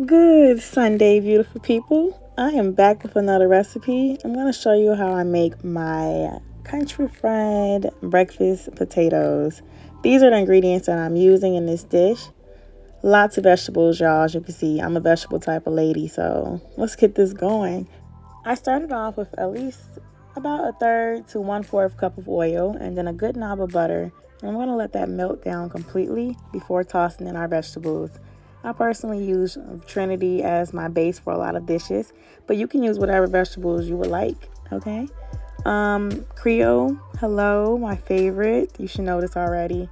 Good Sunday, beautiful people. I am back with another recipe. I'm going to show you how I make my country fried breakfast potatoes. These are the ingredients that I'm using in this dish. Lots of vegetables, y'all. As you can see, I'm a vegetable type of lady, so let's get this going. I started off with at least about a third to 1/4 cup of oil and then a good knob of butter. And I'm going to let that melt down completely before tossing in our vegetables. I personally use Trinity as my base for a lot of dishes, but you can use whatever vegetables you would like, okay? Creole, hello, my favorite. You should know this already.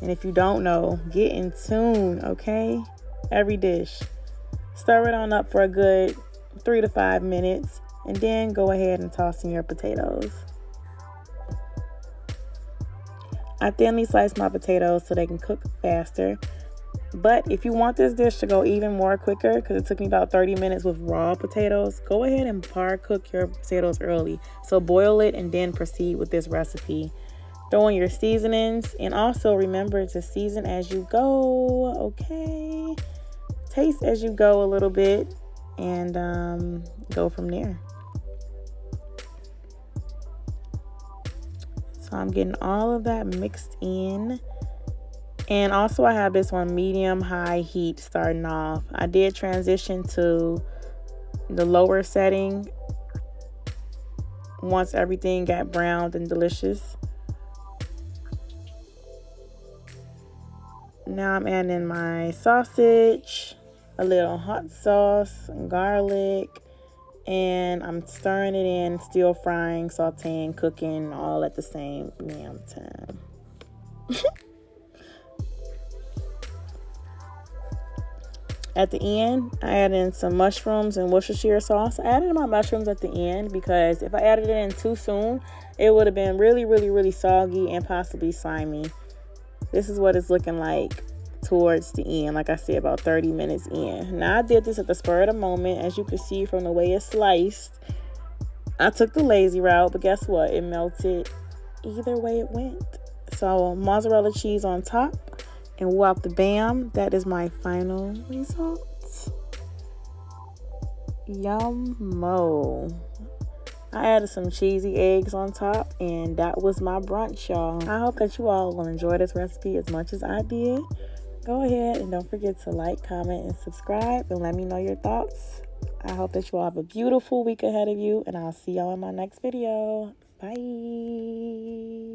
And if you don't know, get in tune, okay? Every dish. Stir it on up for a good 3 to 5 minutes, and then go ahead and toss in your potatoes. I thinly slice my potatoes so they can cook faster. But if you want this dish to go even more quicker, because it took me about 30 minutes with raw potatoes, go ahead and par cook your potatoes early. So boil it and then proceed with this recipe. Throw in your seasonings, and also remember to season as you go, okay? Taste as you go a little bit, and go from there. So I'm getting all of that mixed in. And also I have this on medium-high heat starting off. I did transition to the lower setting once everything got browned and delicious. Now I'm adding in my sausage, a little hot sauce, garlic, and I'm stirring it in, still frying, sauteing, cooking, all at the same damn time. At the end, I added in some mushrooms and Worcestershire sauce. I added my mushrooms at the end because if I added it in too soon, it would have been really, really, really soggy and possibly slimy. This is what it's looking like towards the end, like I said, about 30 minutes in. Now, I did this at the spur of the moment. As you can see from the way it's sliced, I took the lazy route, but guess what? It melted either way it went. So, mozzarella cheese on top. And whop the bam, that is my final result. Yum-mo. I added some cheesy eggs on top, and that was my brunch, y'all. I hope that you all will enjoy this recipe as much as I did. Go ahead and don't forget to like, comment, and subscribe, and let me know your thoughts. I hope that you all have a beautiful week ahead of you, and I'll see y'all in my next video. Bye.